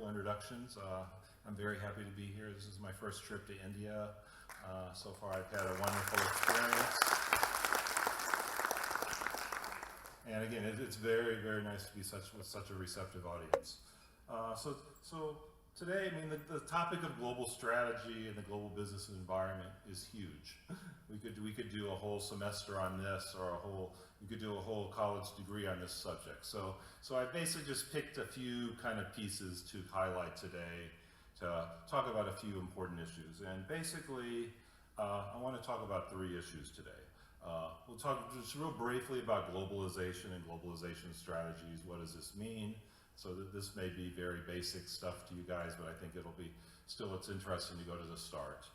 wonderful introductions. I'm very happy to be here. This is my first trip to India. So far I've had a wonderful experience. And again, it's very, very nice to be with such a receptive audience. So today, I mean, the topic of global strategy and the global business environment is huge. We could do a whole semester on this, or we could do a whole college degree on this subject. So I basically just picked a few kind of pieces to highlight today to talk about a few important issues. And basically, I want to talk about 3 issues today. We'll talk just real briefly about globalization and globalization strategies. What does this mean? So that this may be very basic stuff to you guys, but I think it's interesting to go to the start.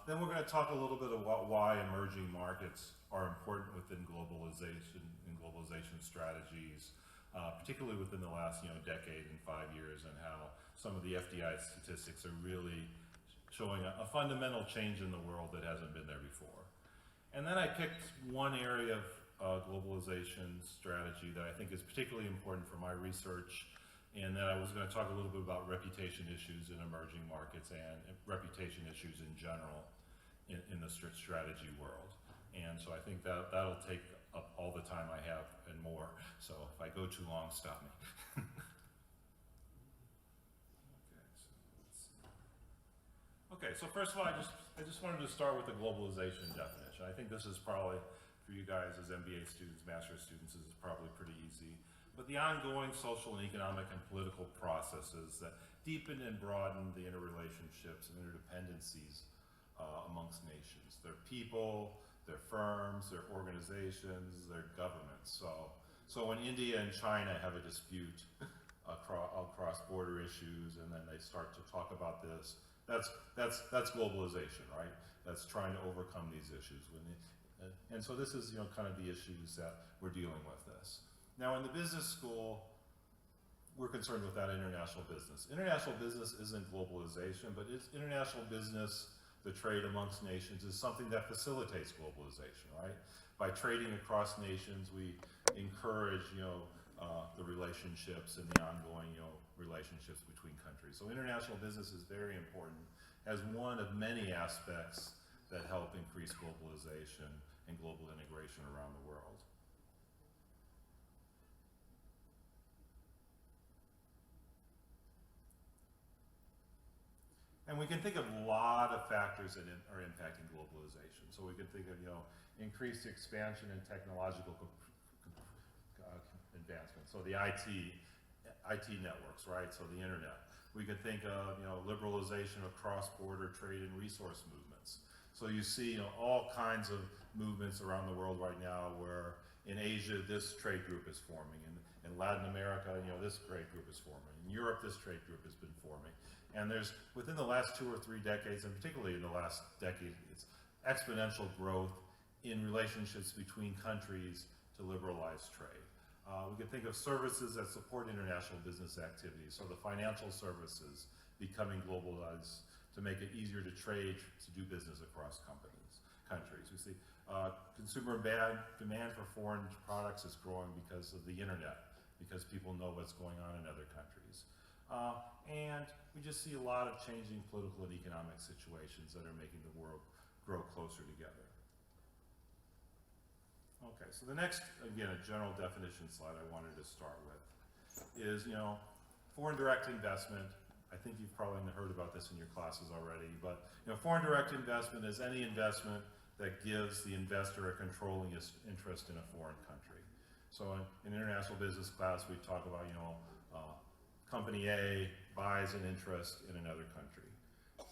Then we're going to talk a little bit about why emerging markets are important within globalization and globalization strategies, particularly within the last decade and 5 years, and how some of the FDI statistics are really showing a fundamental change in the world that hasn't been there before. And then I picked one area of globalization strategy that I think is particularly important for my research, and that I was going to talk a little bit about reputation issues in emerging markets and reputation issues in general in the strategy world. And so I think that'll take up all the time I have and more. So if I go too long, stop me. Okay, so first of all, I just wanted to start with the globalization definition. I think this is probably, for you guys as MBA students, master's students, this is probably pretty easy. But the ongoing social and economic and political processes that deepen and broaden the interrelationships and interdependencies amongst nations. Their people, their firms, their organizations, their governments. So when India and China have a dispute across border issues, and then they start to talk about this, that's globalization, right? That's trying to overcome these issues. And so this is kind of the issues that we're dealing with this. Now in the business school, we're concerned with that international business. International business isn't globalization, but it's international business, the trade amongst nations, is something that facilitates globalization, right? By trading across nations, we encourage the relationships and the ongoing relationships between countries. So international business is very important as one of many aspects that help increase globalization and global integration around the world. And we can think of a lot of factors that are impacting globalization. So we can think of increased expansion in technological advancement. So the IT networks, right? So the internet. We could think of liberalization of cross-border trade and resource movements. So you see all kinds of movements around the world right now, where in Asia this trade group is forming, in Latin America this trade group is forming, in Europe this trade group has been forming. And there's, within the last 2 or 3 decades, and particularly in the last decade, it's exponential growth in relationships between countries to liberalize trade. We could think of services that support international business activities, so the financial services becoming globalized to make it easier to trade, to do business across countries. We see consumer demand for foreign products is growing because of the internet, because people know what's going on in other countries. And we just see a lot of changing political and economic situations that are making the world grow closer together. Okay, so the next, again, a general definition slide I wanted to start with is, foreign direct investment. I think you've probably heard about this in your classes already, but foreign direct investment is any investment that gives the investor a controlling interest in a foreign country. So in international business class, we talk about, company A buys an interest in another country,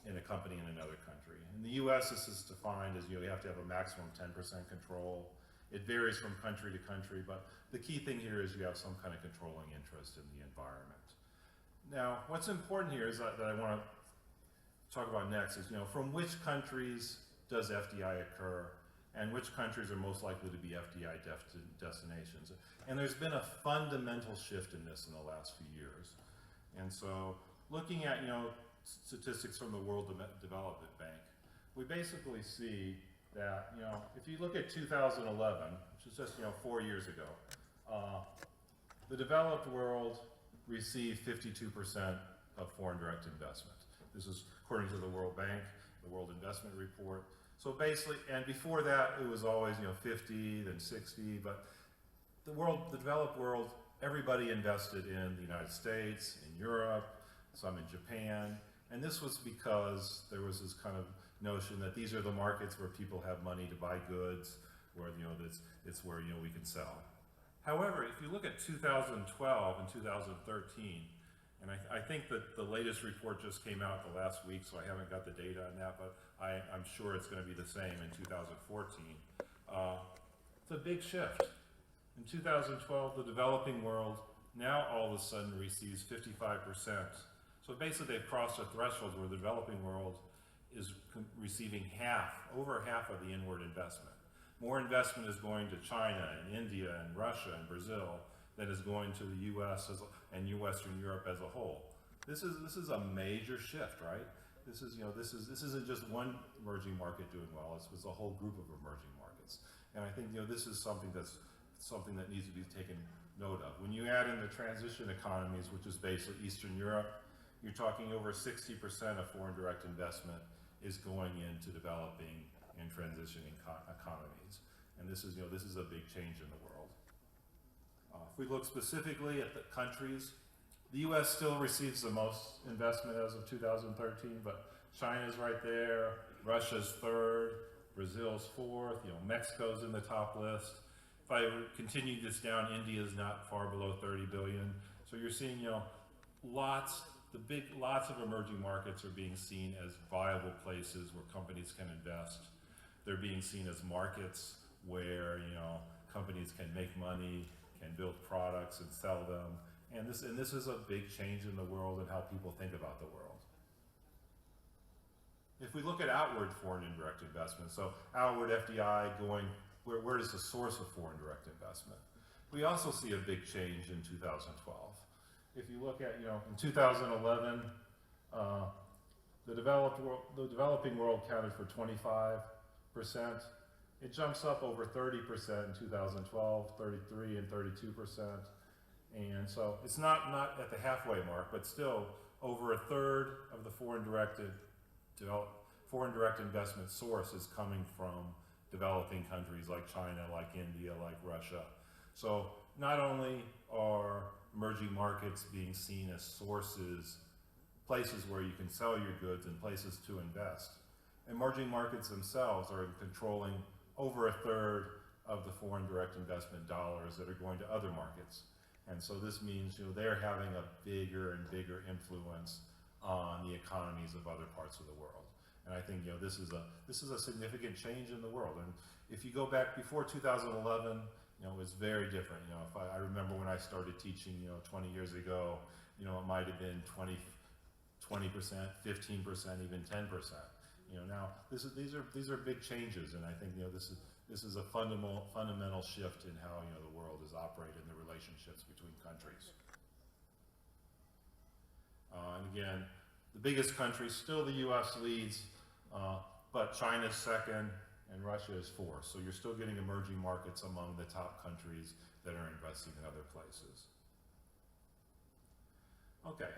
in a company in another country. In the US, this is defined as you have to have a maximum 10% control. It varies from country to country, but the key thing here is you have some kind of controlling interest in the environment. Now, what's important here is that I want to talk about next is, from which countries does FDI occur, and which countries are most likely to be FDI destinations. And there's been a fundamental shift in this in the last few years. And so, looking at, statistics from the World Development Bank, we basically see that, if you look at 2011, which is just, 4 years ago, the developed world received 52% of foreign direct investment. This is according to the World Bank, the World Investment Report. So basically, and before that, it was always 50, then 60, but the developed world, everybody invested in the United States, in Europe, some in Japan, and this was because there was this kind of notion that these are the markets where people have money to buy goods, where it's where we can sell. However, if you look at 2012 and 2013, and I think that the latest report just came out the last week, so I haven't got the data on that, but I'm sure it's going to be the same in 2014. It's a big shift. In 2012, the developing world now all of a sudden receives 55%. So basically they've crossed a threshold where the developing world is receiving over half of the inward investment. More investment is going to China and India and Russia and Brazil than is going to the U.S. and Western Europe as a whole. This is a major shift, right? This isn't just one emerging market doing well. It's a whole group of emerging markets, and I think this is something that needs to be taken note of. When you add in the transition economies, which is basically Eastern Europe, you're talking over 60% of foreign direct investment is going into developing and transitioning economies, and this is a big change in the world. If we look specifically at the countries, the U.S. still receives the most investment as of 2013, but China's right there, Russia's third, Brazil's fourth, Mexico's in the top list. If I continue this down, India's not far below 30 billion. So you're seeing, lots of emerging markets are being seen as viable places where companies can invest. They're being seen as markets where, companies can make money, can build products and sell them. And this is a big change in the world and how people think about the world. If we look at outward foreign indirect investment, so outward FDI going, where is the source of foreign direct investment? We also see a big change in 2012. If you look at, in 2011, the developing world counted for 25%. It jumps up over 30% in 2012, 33 and 32%. And so it's not at the halfway mark, but still over a third of the foreign direct investment source is coming from developing countries like China, like India, like Russia. So not only are emerging markets being seen as sources, places where you can sell your goods and places to invest, emerging markets themselves are controlling over a third of the foreign direct investment dollars that are going to other markets. And so this means they're having a bigger and bigger influence on the economies of other parts of the world. And I think this is a significant change in the world. And if you go back before 2011, it was very different. If I remember when I started teaching 20 years ago, it might have been 20%, 15%, even 10%. Now these are big changes, and I think this is a fundamental shift in how the world is operated and the relationships between countries. And again, the biggest country, still the U.S. leads, but China's second and Russia is fourth. So you're still getting emerging markets among the top countries that are investing in other places. Okay,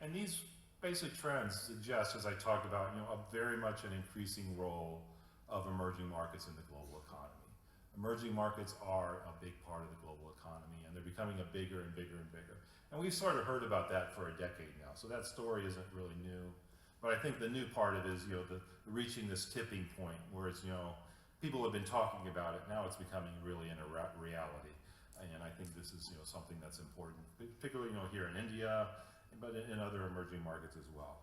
and these basic trends suggest, as I talked about, a very much an increasing role of emerging markets in the global economy. Emerging markets are a big part of the global economy, and they're becoming a bigger and bigger and bigger. And we've sort of heard about that for a decade now, so that story isn't really new. But I think the new part of it is, the reaching this tipping point where it's, people have been talking about it, now it's becoming really in a reality. And I think this is, something that's important, particularly, here in India, but in other emerging markets as well.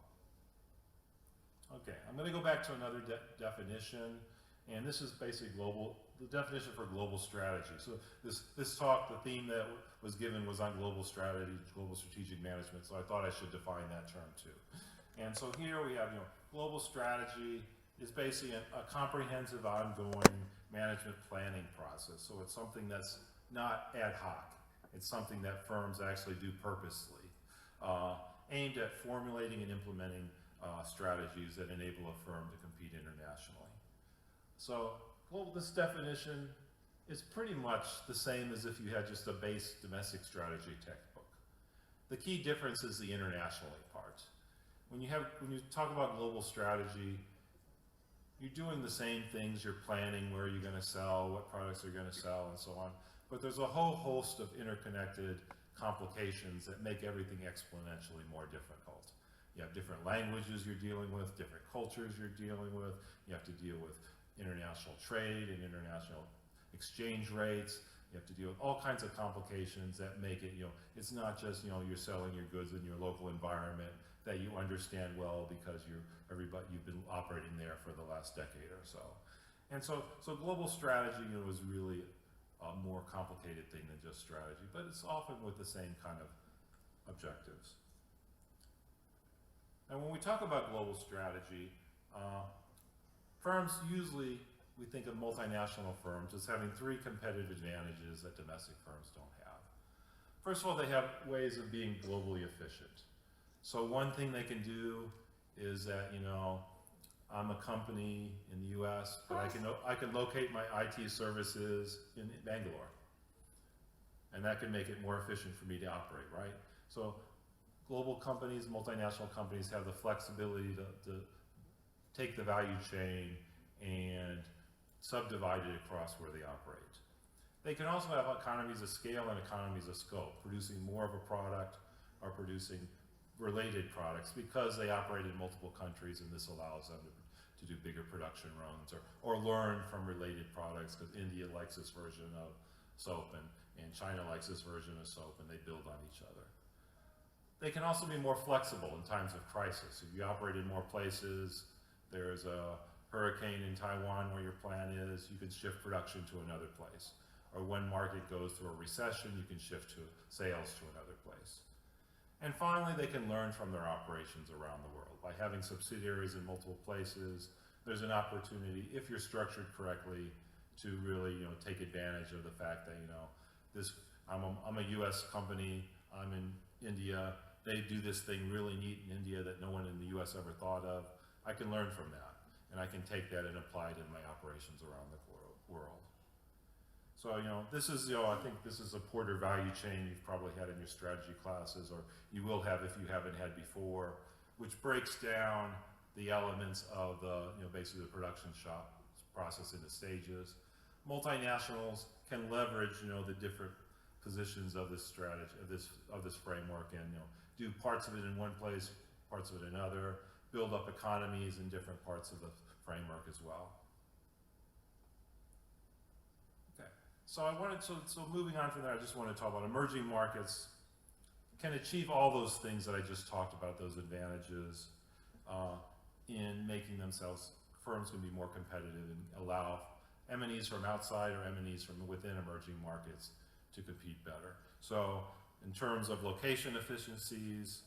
Okay, I'm going to go back to another definition, and this is basically the definition for global strategy. So this talk, the theme that was given was on global strategy, global strategic management, so I thought I should define that term too. And so here we have, global strategy is basically a comprehensive, ongoing management planning process. So it's something that's not ad hoc. It's something that firms actually do purposely, aimed at formulating and implementing strategies that enable a firm to compete internationally. So this definition is pretty much the same as if you had just a base domestic strategy textbook. The key difference is the internationally part. When you talk about global strategy, you're doing the same things. You're planning where you're going to sell, what products you're going to sell, and so on. But there's a whole host of interconnected complications that make everything exponentially more difficult. You have different languages you're dealing with, different cultures you're dealing with. You have to deal with international trade and international exchange rates. You have to deal with all kinds of complications that make it, it's not just, you're selling your goods in your local environment that you understand well because you've been operating there for the last decade or so. And so global strategy, is really a more complicated thing than just strategy, but it's often with the same kind of objectives. And when we talk about global strategy, firms usually, we think of multinational firms as having three competitive advantages that domestic firms don't have. First of all, they have ways of being globally efficient. So one thing they can do is that, I'm a company in the US, but I can locate my IT services in Bangalore. And that can make it more efficient for me to operate, right? So global companies, multinational companies have the flexibility to take the value chain and subdivide it across where they operate. They can also have economies of scale and economies of scope, producing more of a product or producing related products because they operate in multiple countries, and this allows them to do bigger production runs or learn from related products, because India likes this version of soap and China likes this version of soap, and they build on each other. They can also be more flexible in times of crisis. If you operate in more places, there's a hurricane in Taiwan where your plant is, you can shift production to another place. Or when market goes through a recession, you can shift sales to another place. And finally, they can learn from their operations around the world. By having subsidiaries in multiple places, there's an opportunity, if you're structured correctly, to really take advantage of the fact that I'm a US company, I'm in India, they do this thing really neat in India that no one in the US ever thought of. I can learn from that, and I can take that and apply it in my operations around the world. So, this is, I think this is a Porter value chain you've probably had in your strategy classes, or you will have if you haven't had before, which breaks down the elements of the, basically the production shop process into stages. Multinationals can leverage, the different positions of this strategy, of this framework, and do parts of it in one place, parts of it in another, build up economies in different parts of the framework as well. Okay, so moving on from there, I just want to talk about emerging markets can achieve all those things that I just talked about, those advantages, in making firms can be more competitive and allow M&Es from outside or M&Es from within emerging markets to compete better. So in terms of location efficiencies,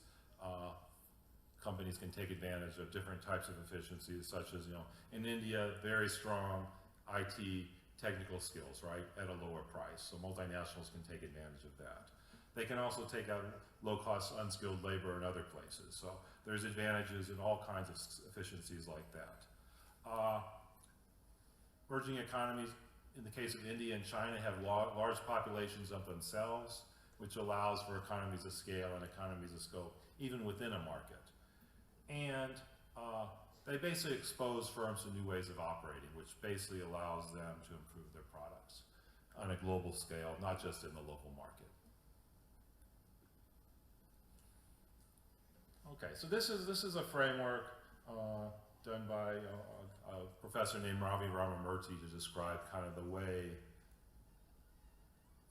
companies can take advantage of different types of efficiencies, such as, in India, very strong IT technical skills, right, at a lower price. So multinationals can take advantage of that. They can also take out low-cost, unskilled labor in other places. So there's advantages in all kinds of efficiencies like that. Emerging economies, in the case of India and China, have large populations of themselves, which allows for economies of scale and economies of scope, even within a market. And they basically expose firms to new ways of operating, which basically allows them to improve their products on a global scale, not just in the local market. Okay, so this is a framework done by a professor named Ravi Ramamurthy to describe kind of the way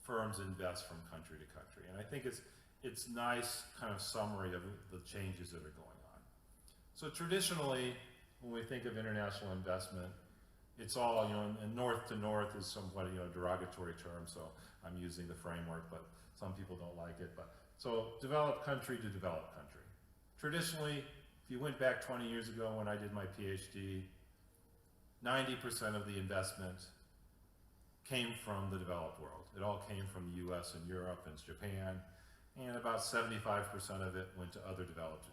firms invest from country to country. And I think it's nice kind of summary of the changes that are going on. So traditionally, when we think of international investment, it's all, and north to north is somewhat, a derogatory term, so I'm using the framework, but some people don't like it. But so developed country to developed country. Traditionally, if you went back 20 years ago when I did my PhD, 90% of the investment came from the developed world. It all came from the US and Europe and Japan, and about 75% of it went to other developed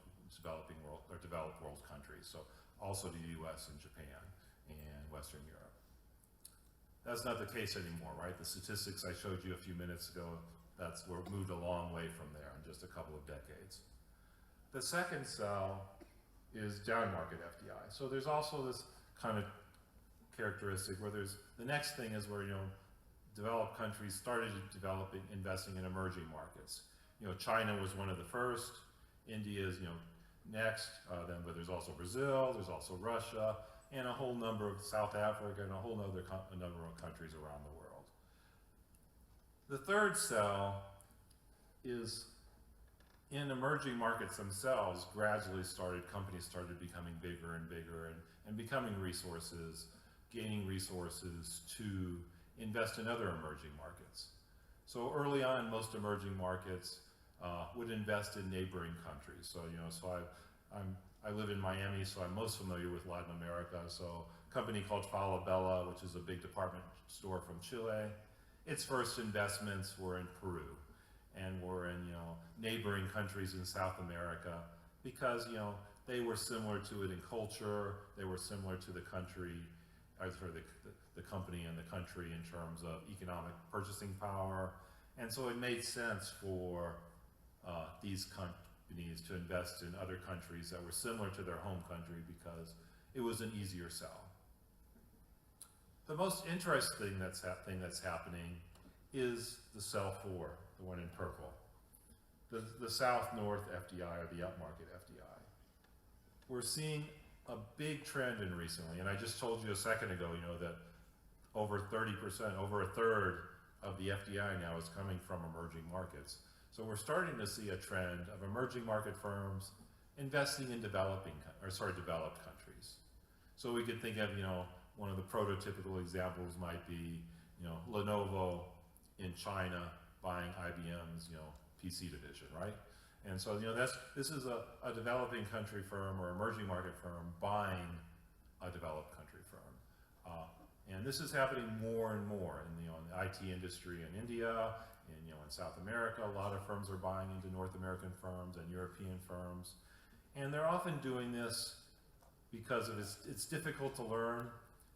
world countries, so also to the US and Japan and Western Europe. That's not the case anymore, right? The statistics I showed you a few minutes ago, we're moved a long way from there in just a couple of decades. The second cell is down market FDI. So there's also this kind of characteristic where the next thing is where, developed countries started investing in emerging markets. China was one of the first, India is, next, but there's also Brazil, there's also Russia, and a whole number of South Africa and a whole number of countries around the world. The third cell is in emerging markets themselves, companies started becoming bigger and bigger and becoming gaining resources to invest in other emerging markets. So early on, most emerging markets would invest in neighboring countries. So, I live in Miami, so I'm most familiar with Latin America. So a company called Falabella, which is a big department store from Chile, its first investments were in Peru and were in, neighboring countries in South America because, they were similar to it in culture, they were similar to the country, the company and the country in terms of economic purchasing power. And so it made sense for these companies to invest in other countries that were similar to their home country because it was an easier sell. The most interesting thing that's happening is the cell 4, the one in purple. The South-North FDI or the upmarket FDI. We're seeing a big trend in recently, and I just told you a second ago, that over 30%, over a third of the FDI now is coming from emerging markets. So we're starting to see a trend of emerging market firms investing in developed countries. So we could think of, one of the prototypical examples might be, Lenovo in China buying IBM's, PC division, right? And so, this is a developing country firm or emerging market firm buying a developed country firm. And this is happening more and more in, in the IT industry in India, in South America. A lot of firms are buying into North American firms and European firms. And they're often doing this because of it's difficult to learn.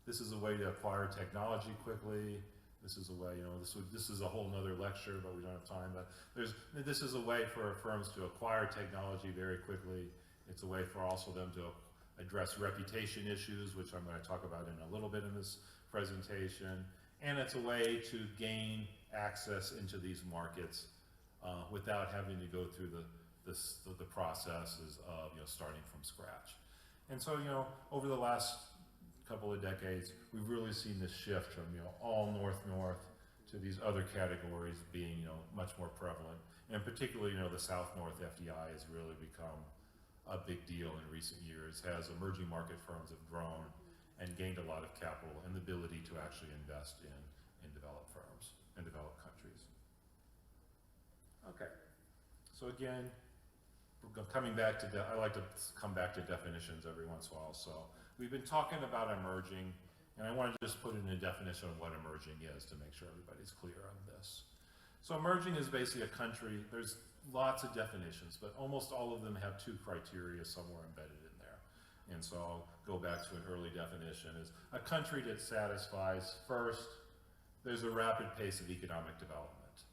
This is a way to acquire technology quickly. This is a way, this is a whole nother lecture, but we don't have time. But this is a way for firms to acquire technology very quickly. It's a way for also them to address reputation issues, which I'm going to talk about in a little bit in this presentation. And it's a way to gain access into these markets without having to go through the processes of starting from scratch. And so over the last couple of decades, we've really seen this shift from all north to these other categories being much more prevalent, and particularly the South-North FDI has really become a big deal in recent years as emerging market firms have grown and gained a lot of capital and the ability to actually invest in developed firms and developed countries. Okay, so again, coming back to I like to come back to definitions every once in a while. So we've been talking about emerging, and I want to just put in a definition of what emerging is to make sure everybody's clear on this. So emerging is basically a country. There's lots of definitions, but almost all of them have two criteria somewhere embedded in there. And so I'll go back to an early definition is a country that satisfies first, there's a rapid pace of economic development.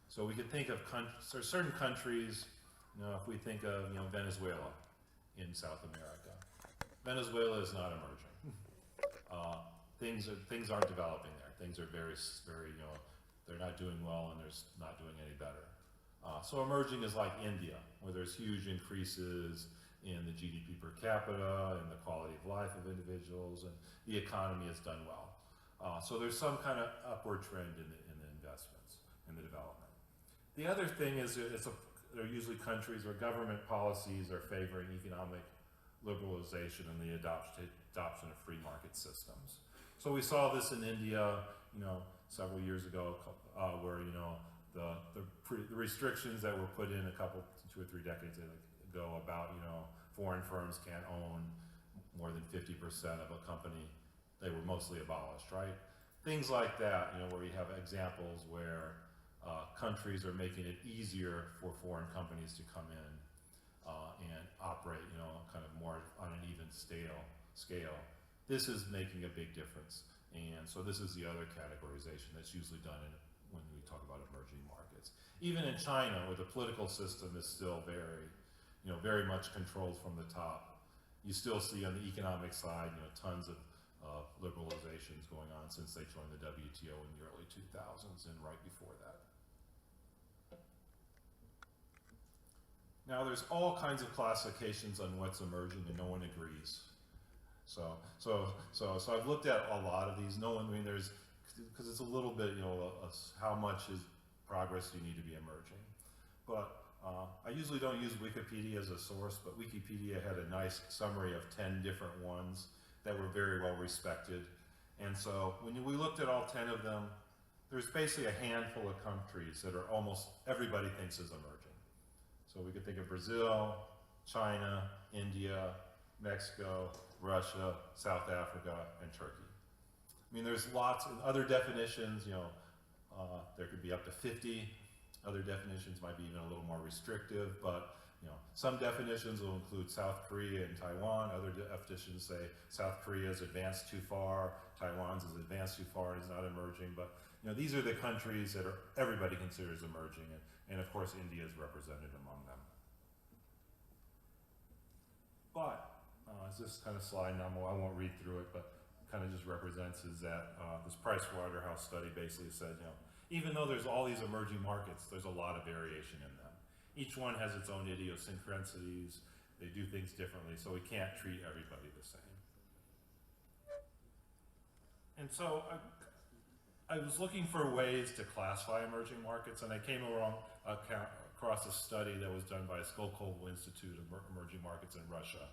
So we could think of certain countries, if we think of Venezuela in South America. Venezuela is not emerging. Things aren't developing there. Things are very, they're not doing well and they're not doing any better. So emerging is like India, where there's huge increases in the GDP per capita and the quality of life of individuals, and the economy has done well. So there's some kind of upward trend in the investments, in the development. The other thing is they're usually countries where government policies are favoring economic liberalization and the adoption of free market systems. So we saw this in India, several years ago, where the restrictions that were put in 2 or 3 decades ago about foreign firms can't own more than 50% of a company, they were mostly abolished, right? Things like that, where you have examples where countries are making it easier for foreign companies to come in and operate, kind of more on an even scale. This is making a big difference. And so this is the other categorization that's usually done when we talk about emerging markets. Even in China, where the political system is still very, very much controlled from the top, you still see on the economic side, tons of liberalizations going on since they joined the WTO in the early 2000s and right before that. Now there's all kinds of classifications on what's emerging and no one agrees. So I've looked at a lot of these. Because it's a little bit, how much is progress do you need to be emerging? But I usually don't use Wikipedia as a source, but Wikipedia had a nice summary of 10 different ones that were very well respected. And so when we looked at all 10 of them, there's basically a handful of countries that are almost everybody thinks is emerging. So we could think of Brazil, China, India, Mexico, Russia, South Africa, and Turkey. I mean, there's lots of other definitions, there could be up to 50. Other definitions might be even a little more restrictive, but some definitions will include South Korea and Taiwan. Other definitions say South Korea's advanced too far, Taiwan's is advanced too far and is not emerging. But these are the countries that everybody considers emerging, and of course India is represented among them. But as this kind of slide, and I won't read through it, but kind of just represents is that this Pricewaterhouse study basically said, even though there's all these emerging markets, there's a lot of variation in them. Each one has its own idiosyncrasies. They do things differently, so we can't treat everybody the same. And so I was looking for ways to classify emerging markets, and I came across a study that was done by a Skolkovo Institute of Emerging Markets in Russia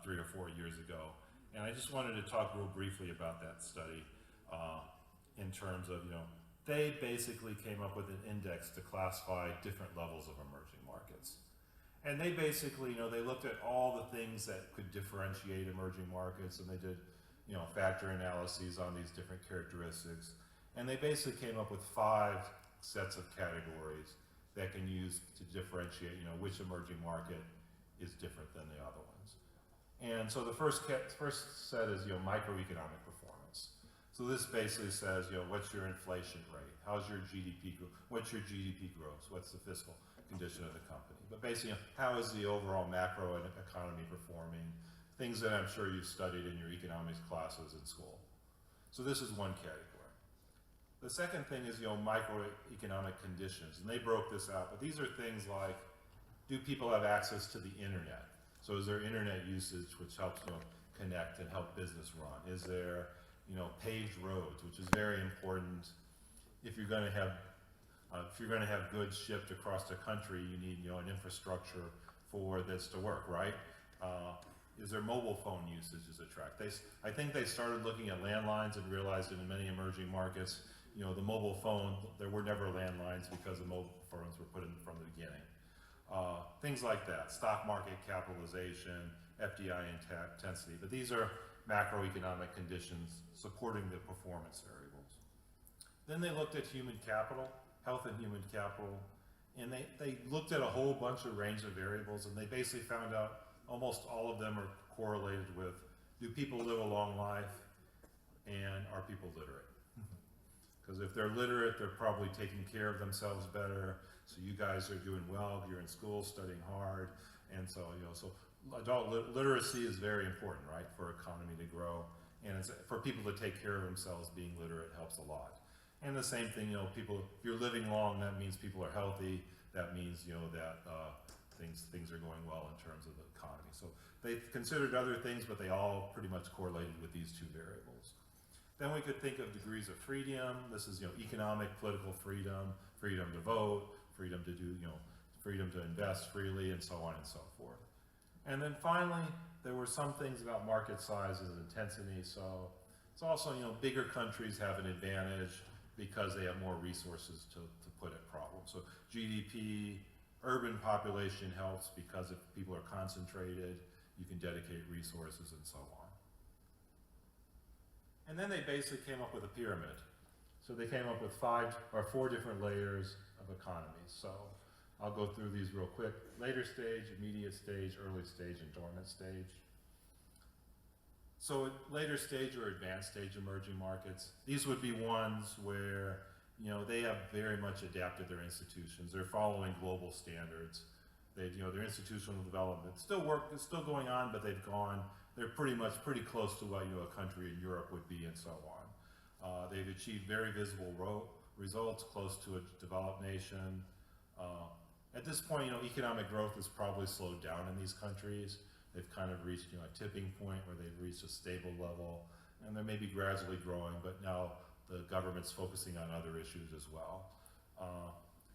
3 or 4 years ago. And I just wanted to talk real briefly about that study in terms of, they basically came up with an index to classify different levels of emerging markets. And they basically, they looked at all the things that could differentiate emerging markets, and they did, factor analyses on these different characteristics. And they basically came up with 5 sets of categories that can use to differentiate, which emerging market is different than the other ones. And so the first set is, microeconomic performance. So this basically says, what's your inflation rate? How's your GDP growth? What's your GDP growth? What's the fiscal condition of the company? But basically, how is the overall macro economy performing? Things that I'm sure you've studied in your economics classes in school. So this is one category. The second thing is, microeconomic conditions, and they broke this out. But these are things like, do people have access to the internet? So is there internet usage which helps connect and help business run? Is there paved roads, which is very important. If you're going to have goods shipped across the country, you need an infrastructure for this to work, right? Is there mobile phone usage as a track? I think they started looking at landlines and realized that in many emerging markets, the mobile phone, there were never landlines because the mobile phones were put in from the beginning. Things like that, stock market capitalization, FDI intensity, but these are macroeconomic conditions supporting the performance variables. Then they looked at human capital, health and human capital, and they looked at a whole bunch of range of variables, and they basically found out almost all of them are correlated with, do people live a long life, and are people literate? Because if they're literate, they're probably taking care of themselves better. So you guys are doing well, you're in school, studying hard, and so, so adult literacy is very important, right, for economy to grow. And it's, for people to take care of themselves, being literate helps a lot. And the same thing, people, if you're living long, that means people are healthy. That means, that things are going well in terms of the economy. So they considered other things, but they all pretty much correlated with these 2 variables. Then we could think of degrees of freedom. This is, economic, political freedom, freedom to vote, freedom to do, freedom to invest freely, and so on and so forth. And then finally, there were some things about market size and intensity. So it's also, bigger countries have an advantage because they have more resources to put at problems. So GDP, urban population helps because if people are concentrated, you can dedicate resources and so on. And then they basically came up with a pyramid. So they came up with 4 different layers of economies. So I'll go through these real quick. Later stage, immediate stage, early stage, and dormant stage. So at later stage or advanced stage emerging markets, these would be ones where, they have very much adapted their institutions. They're following global standards. Their institutional development it's still going on, but they're pretty close to what, a country in Europe would be and so on. They've achieved very visible results close to a developed nation. At this point, economic growth has probably slowed down in these countries. They've kind of reached, a tipping point where they've reached a stable level, and they're maybe gradually growing, but now the government's focusing on other issues as well.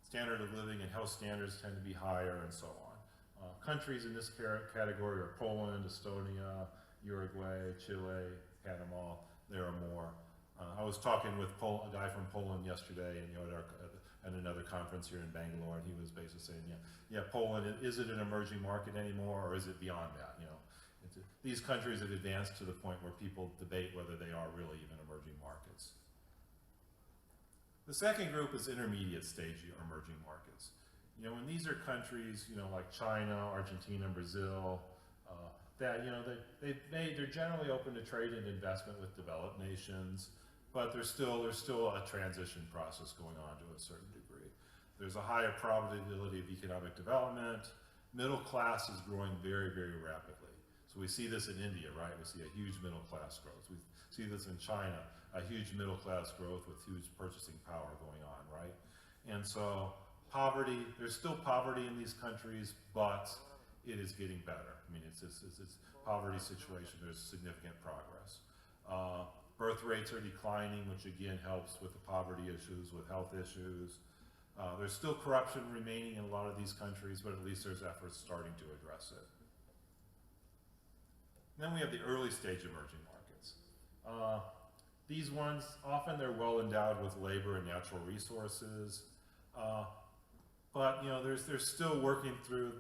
Standard of living and health standards tend to be higher and so on. Countries in this category are Poland, Estonia, Uruguay, Chile, Panama. There are more. I was talking with a guy from Poland yesterday, and at another conference here in Bangalore, and he was basically saying, Poland, is it an emerging market anymore, or is it beyond that? These countries have advanced to the point where people debate whether they are really even emerging markets. The second group is intermediate stage emerging markets. When these are countries, like China, Argentina, Brazil, they're generally open to trade and investment with developed nations, but there's still a transition process going on to a certain degree. There's a higher probability of economic development. Middle class is growing very, very rapidly. So we see this in India, right? We see a huge middle class growth. We see this in China, a huge middle class growth with huge purchasing power going on, right? And so there's still poverty in these countries, but it is getting better. I mean, it's poverty situation, there's significant progress. Birth rates are declining, which again helps with the poverty issues, with health issues. There's still corruption remaining in a lot of these countries, but at least there's efforts starting to address it. Then we have the early stage emerging markets. These ones, often they're well endowed with labor and natural resources, but they're still working through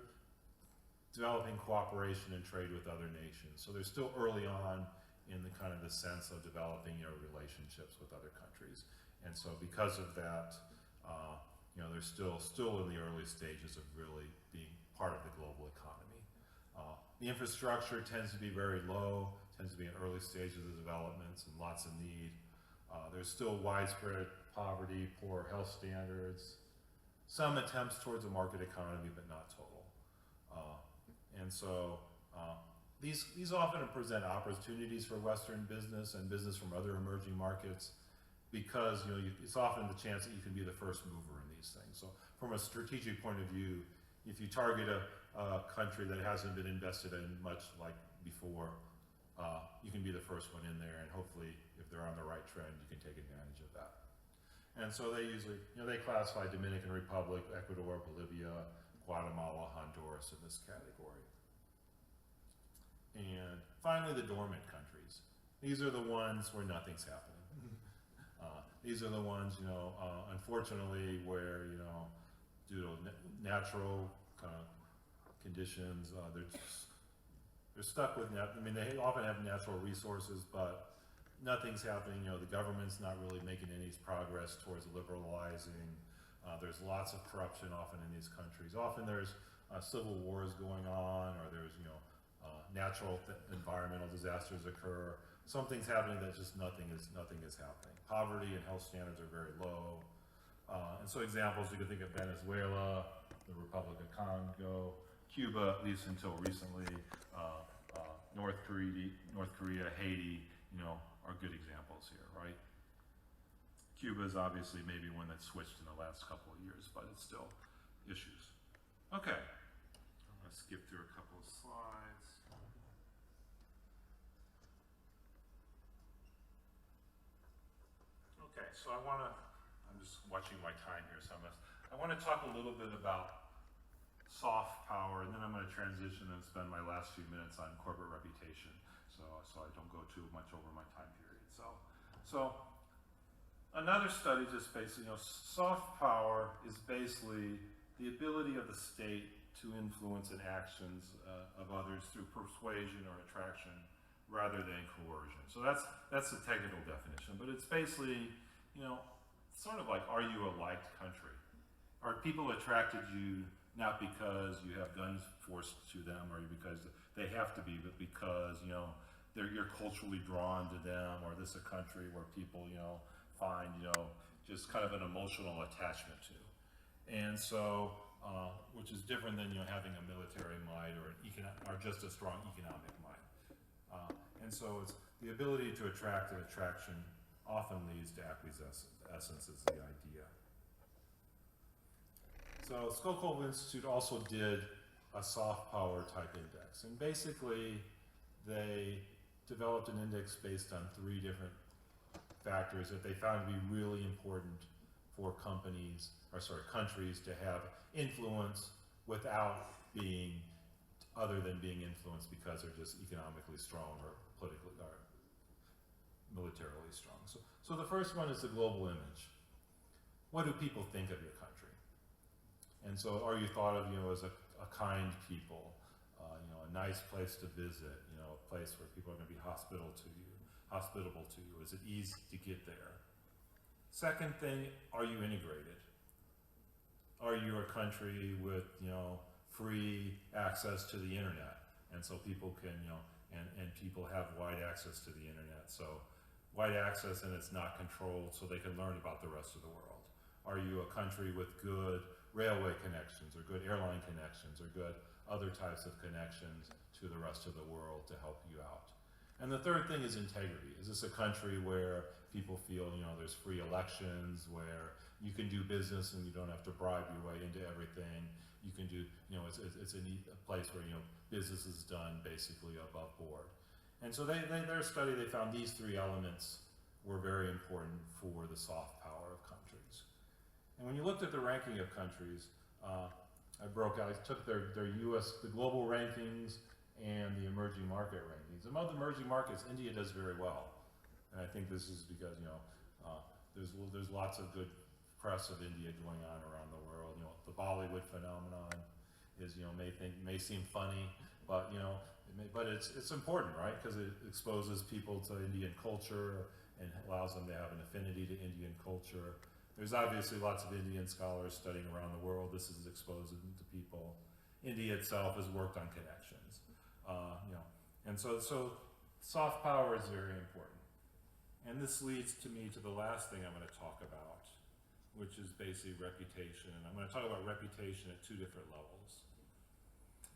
developing cooperation and trade with other nations. So they're still early on in the kind of the sense of developing relationships with other countries. And so because of that, they're still in the early stages of really being part of the global economy. The infrastructure tends to be very low, tends to be in early stages of developments and lots of need. There's still widespread poverty, poor health standards, some attempts towards a market economy, but not total. And so these often present opportunities for Western business and business from other emerging markets because it's often the chance that you can be the first mover in these things. So from a strategic point of view, if you target a country that hasn't been invested in much like before, you can be the first one in there, and hopefully if they're on the right trend, you can take advantage of that. And so they usually, they classify Dominican Republic, Ecuador, Bolivia, Guatemala, Honduras in this category. And finally, the dormant countries. These are the ones where nothing's happening. These are the ones, unfortunately, where, due to natural conditions, they're stuck with they often have natural resources, but nothing's happening. The government's not really making any progress towards liberalizing. There's lots of corruption often in these countries. Often there's civil wars going on, or there's natural environmental disasters occur. Something's happening that just nothing is happening. Poverty and health standards are very low. And so examples, you can think of Venezuela, the Republic of Congo, Cuba, at least until recently, North Korea, Haiti, are good examples here, right? Cuba is obviously maybe one that's switched in the last couple of years, but it's still issues. Okay, I'm going to skip through a couple of slides. Okay, so I'm just watching my time here, so I want to talk a little bit about soft power, and then I'm going to transition and spend my last few minutes on corporate reputation, so I don't go too much over my time period. So another study just basically, soft power is basically the ability of the state to influence the actions of others through persuasion or attraction rather than coercion. So that's the technical definition, but it's basically, sort of like, are you a liked country? Are people attracted to you not because you have guns forced to them or because they have to be, but because, you're culturally drawn to them, or this is a country where people, find, just kind of an emotional attachment to. And so, which is different than having a military might or just a strong economic might. And so it's the ability to attract and attraction often leads to acquiescence is the idea. So Skolkovo Institute also did a soft power type index, and basically they developed an index based on 3 different factors that they found to be really important for countries to have influence without being other than being influenced because they're just economically strong or politically or militarily strong. So the first one is the global image. What do people think of your country? And so are you thought of as a kind people, a nice place to visit, a place where people are going to be hospitable to you? Is it easy to get there? Second thing, are you integrated? Are you a country with free access to the internet, and so people can and people have wide access to the internet, so wide access and it's not controlled, so they can learn about the rest of the world? Are you a country with good railway connections or good airline connections or good other types of connections to the rest of the world to help you out? And the third thing is integrity. Is this a country where people feel there's free elections, where you can do business and you don't have to bribe your way into everything? You can do, it's a place where business is done basically above board. And so their study, they found these 3 elements were very important for the soft power of countries. And when you looked at the ranking of countries, I took their the global rankings and the emerging market rankings. Among the emerging markets, India does very well. And I think this is because, there's lots of good press of India going on around the world. The Bollywood phenomenon is, may seem funny, but, but it's important, right? Because it exposes people to Indian culture and allows them to have an affinity to Indian culture. There's obviously lots of Indian scholars studying around the world. This is exposing to people. India itself has worked on connections, and so soft power is very important. And this leads to the last thing I'm going to talk about, which is basically reputation. And I'm going to talk about reputation at 2 different levels.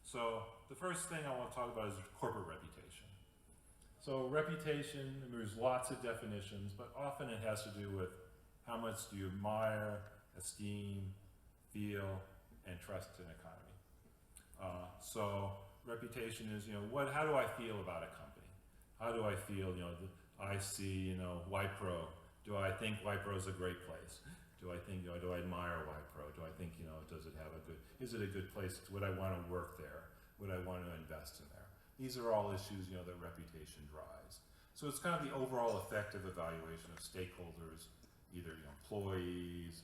So the first thing I want to talk about is corporate reputation. So reputation, there's lots of definitions, but often it has to do with how much do you admire, esteem, feel, and trust in an economy. So reputation is, how do I feel about a company? How do I feel, I see, Wipro. Do I think Wipro is a great place? Do I admire Wipro? Do I think, is it a good place? Would I want to work there? Would I want to invest in there? These are all issues, that reputation drives. So it's kind of the overall effective evaluation of stakeholders, either employees,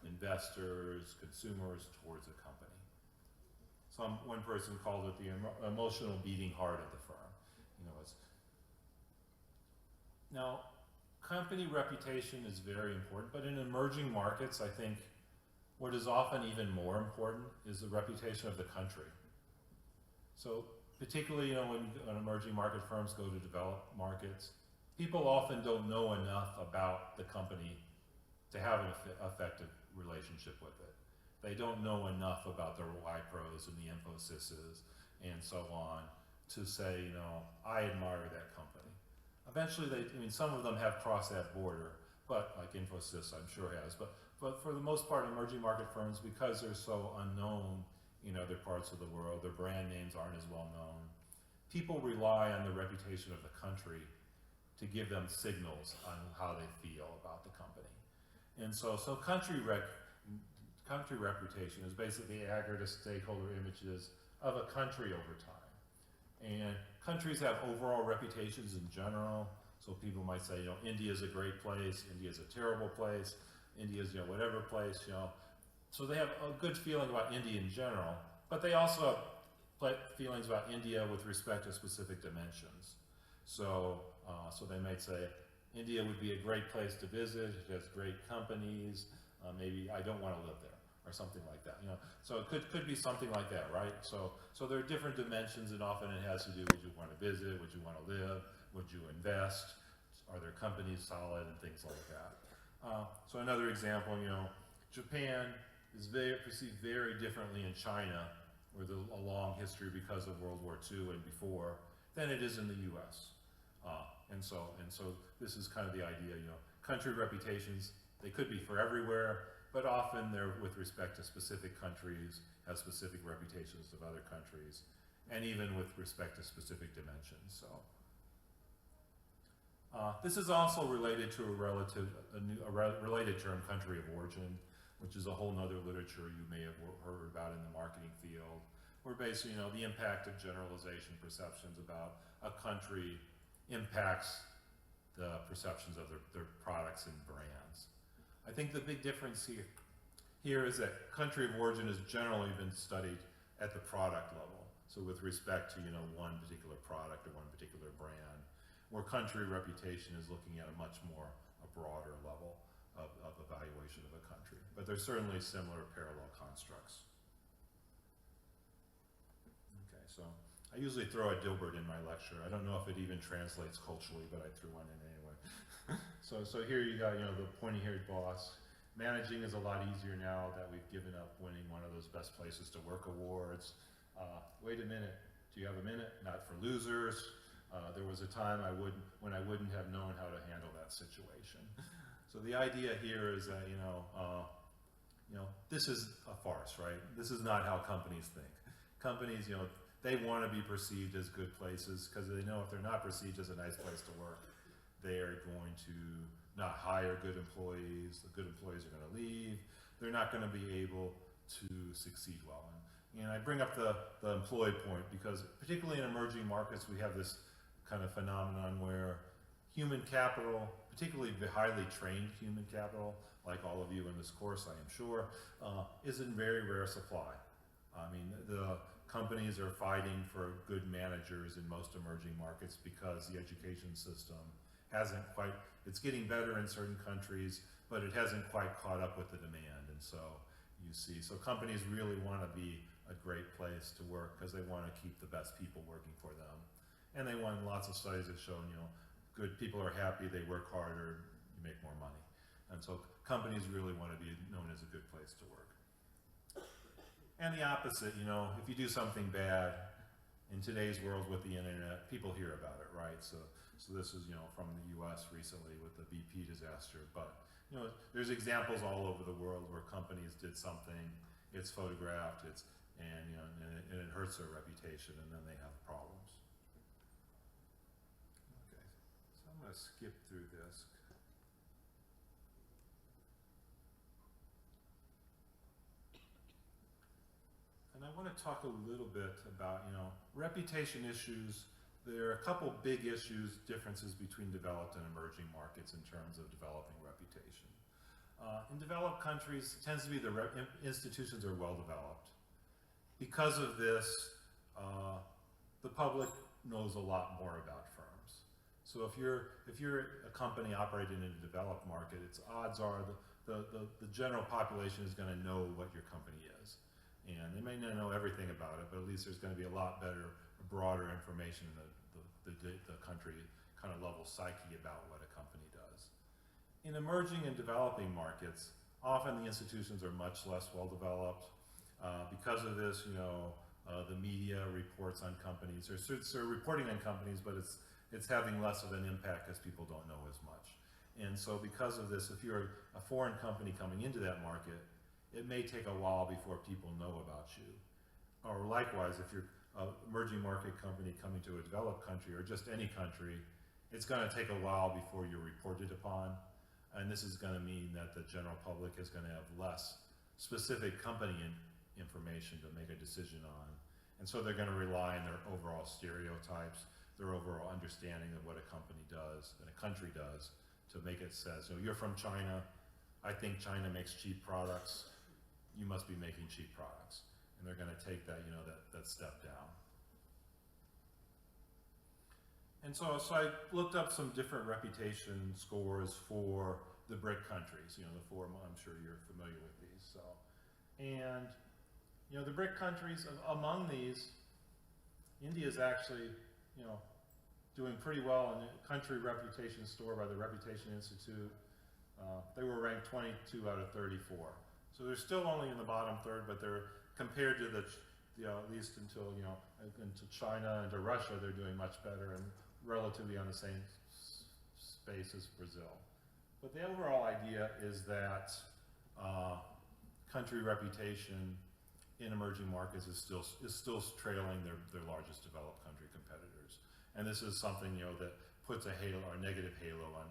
investors, consumers towards a company. One person called it the emotional beating heart of the firm. Now, company reputation is very important, but in emerging markets, I think what is often even more important is the reputation of the country. So particularly, when emerging market firms go to developed markets, people often don't know enough about the company to have an effective relationship with it. They don't know enough about the Wipros and the Infosys and so on to say, I admire that company. Eventually, some of them have crossed that border, but like Infosys, I'm sure has. But for the most part, emerging market firms, because they're so unknown in other parts of the world, their brand names aren't as well known. People rely on the reputation of the country to give them signals on how they feel about the company. And so country reputation is basically the aggregate stakeholder images of a country over time. And countries have overall reputations in general. So people might say, India's a great place, India's a terrible place, India's, whatever place, So they have a good feeling about India in general, but they also have feelings about India with respect to specific dimensions. So they might say, India would be a great place to visit, it has great companies, maybe I don't want to live there, or something like that. So it could be something like that, right? So there are different dimensions, and often it has to do, would you want to visit, would you want to live, would you invest, are their companies solid, and things like that. So another example, Japan is perceived very differently in China, with a long history because of World War II and before, than it is in the U.S. And so this is kind of the idea, country reputations, they could be for everywhere, but often they're with respect to specific countries, have specific reputations of other countries, and even with respect to specific dimensions. So this is also related to a related term, country of origin, which is a whole nother literature you may have heard about in the marketing field, where basically, the impact of generalization perceptions about a country impacts the perceptions of their products and brands. I think the big difference here is that country of origin has generally been studied at the product level. So with respect to, one particular product or one particular brand, where country reputation is looking at a much more broader level of evaluation of a country. But there's certainly similar parallel constructs. Okay, so I usually throw a Dilbert in my lecture. I don't know if it even translates culturally, but I threw one in anyway. So here you got, the pointy-haired boss. Managing is a lot easier now that we've given up winning one of those best places to work awards. Wait a minute, do you have a minute? Not for losers. There was a time when I wouldn't have known how to handle that situation. So the idea here is that, this is a farce, right? This is not how companies think. Companies, they want to be perceived as good places because they know if they're not perceived as a nice place to work, they're going to not hire good employees. The good employees are going to leave. They're not going to be able to succeed well. And I bring up the employee point because particularly in emerging markets, we have this kind of phenomenon where human capital, particularly the highly trained human capital, like all of you in this course, I am sure, is in very rare supply. I mean, the companies are fighting for good managers in most emerging markets because the education system hasn't quite, it's getting better in certain countries, but it hasn't quite caught up with the demand. And so you see, so companies really want to be a great place to work because they want to keep the best people working for them. And they want lots of studies that show, good people are happy, they work harder, you make more money. And so companies really want to be known as a good place to work. And the opposite, if you do something bad, in today's world with the internet, people hear about it, right? So this is, from the US recently with the BP disaster, but, there's examples all over the world where companies did something, it's photographed, and it hurts their reputation, and then they have problems. Okay, so I'm going to skip through this. And I want to talk a little bit about, reputation issues. There are a couple big issues, differences between developed and emerging markets in terms of developing reputation. In developed countries, it tends to be the institutions are well developed. Because of this, the public knows a lot more about firms. So if you're a company operating in a developed market, its odds are the general population is going to know what your company is. And they may not know everything about it, but at least there's going to be a lot better, broader information in the country kind of level psyche about what a company does. In emerging and developing markets, often the institutions are much less well developed. Because of this, the media reports on companies, or reporting on companies, but it's having less of an impact because people don't know as much. And so because of this, if you're a foreign company coming into that market, it may take a while before people know about you. Or likewise, if you're an emerging market company coming to a developed country or just any country, it's going to take a while before you're reported upon. And this is going to mean that the general public is going to have less specific company information to make a decision on. And so they're going to rely on their overall stereotypes, their overall understanding of what a company does and a country does to make it says, you're from China, I think China makes cheap products, you must be making cheap products. And they're going to take that, that step down. And so I looked up some different reputation scores for the BRIC countries, the four, I'm sure you're familiar with these. So, and the BRIC countries, among these, India is actually, doing pretty well in the country reputation score by the Reputation Institute. They were ranked 22 out of 34. So they're still only in the bottom third, but they're compared to the, at least until, into China and to Russia, they're doing much better and relatively on the same space as Brazil. But the overall idea is that country reputation in emerging markets is still trailing their largest developed country competitors. And this is something, that puts a halo or negative halo on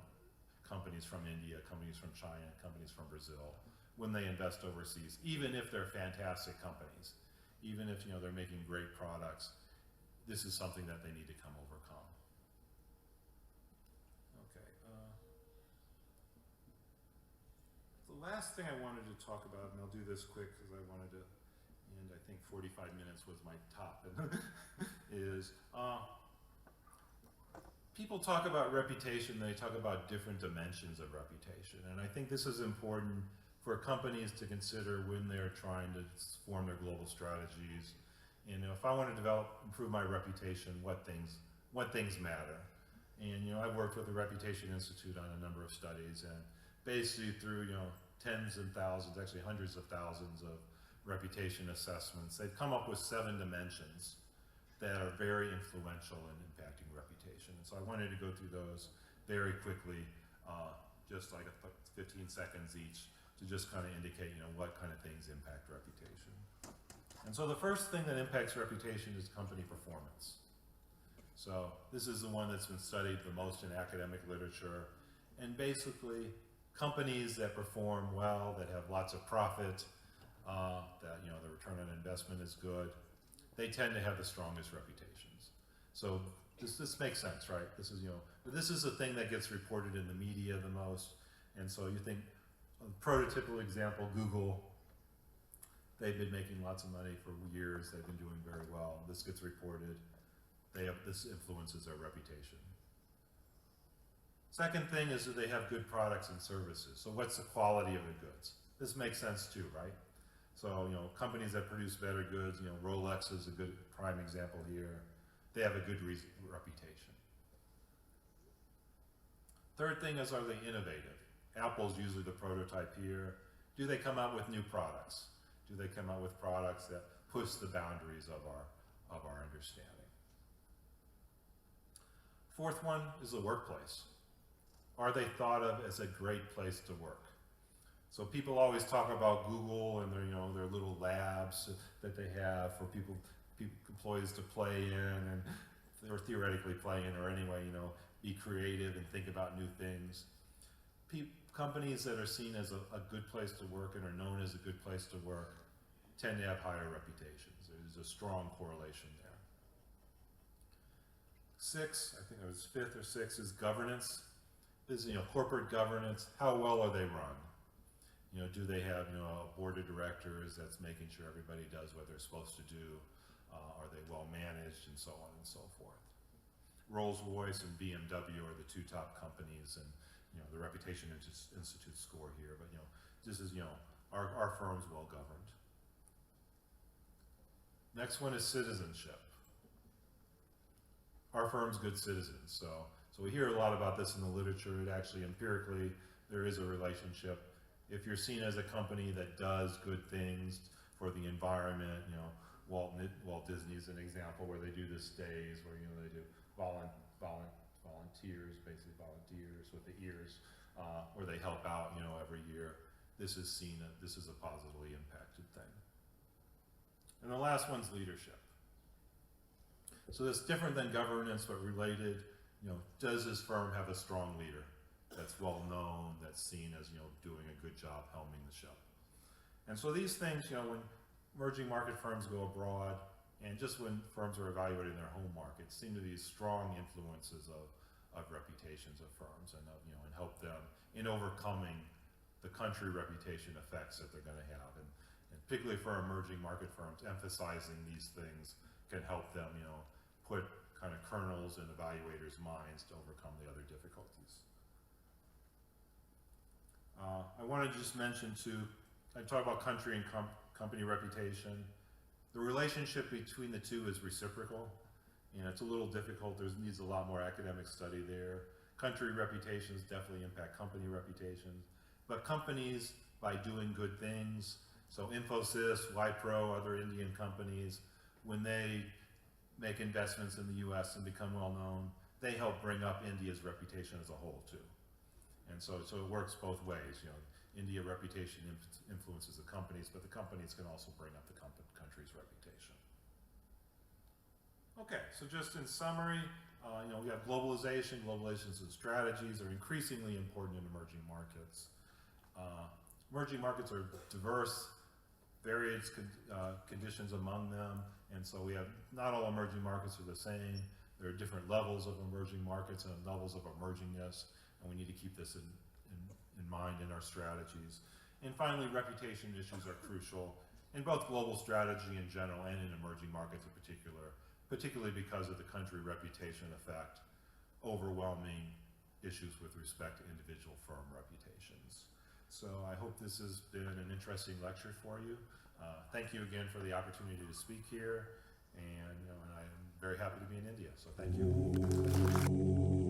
companies from India, companies from China, companies from Brazil when they invest overseas, even if they're fantastic companies, even if they're making great products. This is something that they need to overcome. Okay. The last thing I wanted to talk about, and I'll do this quick because I wanted to end, I think 45 minutes was my top, is people talk about reputation, they talk about different dimensions of reputation. And I think this is important for companies to consider when they're trying to form their global strategies. If I want to improve my reputation, what things matter. And I've worked with the Reputation Institute on a number of studies, and basically through tens and thousands, actually hundreds of thousands of reputation assessments, they've come up with 7 dimensions that are very influential in impacting reputation. And so I wanted to go through those very quickly, just like 15 seconds each, to just kind of indicate what kind of things impact reputation. And so the first thing that impacts reputation is company performance. So this is the one that's been studied the most in academic literature. And basically, companies that perform well, that have lots of profit, that the return on investment is good, they tend to have the strongest reputations. So this makes sense, right? This is but this is the thing that gets reported in the media the most. And so you think, a prototypical example, Google, they've been making lots of money for years. They've been doing very well. This gets reported. This influences their reputation. Second thing is that they have good products and services. So what's the quality of the goods? This makes sense too, right? So, companies that produce better goods, Rolex is a good prime example here. They have a good reputation. Third thing is, are they innovative? Apple's usually the prototype here. Do they come out with new products? Do they come out with products that push the boundaries of our understanding? Fourth one is the workplace. Are they thought of as a great place to work? So people always talk about Google and their little labs that they have for employees to play in, and or theoretically play in, or anyway, be creative and think about new things. Companies that are seen as a good place to work and are known as a good place to work tend to have higher reputations. There's a strong correlation there. 6, I think it was 5th or 6th, is governance. This is corporate governance. How well are they run? Do they have a board of directors that's making sure everybody does what they're supposed to do? Are they well managed, and so on and so forth? Rolls-Royce and BMW are the 2 top companies, and the Reputation Institute score here. But this is our firm's well governed. Next one is citizenship. Our firm's good citizens. So we hear a lot about this in the literature. It actually empirically there is a relationship. If you're seen as a company that does good things for the environment, Walt Disney is an example where they do this days where they do volunteers, basically volunteers with the ears, where they help out every year. This is seen this is a positively impacted thing. And the last one's leadership. So that's different than governance, but related. Does this firm have a strong leader that's well known, that's seen as doing a good job helming the ship? And so these things, when emerging market firms go abroad, and just when firms are evaluating their home markets, seem to be strong influences of reputations of firms, and and help them in overcoming the country reputation effects that they're going to have, and particularly for emerging market firms, emphasizing these things can help them, put kind of kernels in evaluators' minds to overcome the other difficulties. I wanted to just mention too, I talk about country and company reputation. The relationship between the two is reciprocal. It's a little difficult. There needs a lot more academic study there. Country reputations definitely impact company reputations, But companies, by doing good things, so Infosys, Wipro, other Indian companies, when they make investments in the US and become well known, they help bring up India's reputation as a whole too. And so it works both ways. You know, India reputation influences the companies, but the companies can also bring up the country's reputation. Okay, so just in summary, you know, we have globalization. Globalization's strategies are increasingly important in emerging markets. Emerging markets are diverse, various conditions among them, and so we have, not all emerging markets are the same. There are different levels of emerging markets and levels of emergingness, and we need to keep this in mind in our strategies. And finally, reputation issues are crucial in both global strategy in general and in emerging markets in particular, particularly because of the country reputation effect overwhelming issues with respect to individual firm reputations. So I hope this has been an interesting lecture for you. Thank you again for the opportunity to speak here, and, you know, and I'm very happy to be in India, so thank you.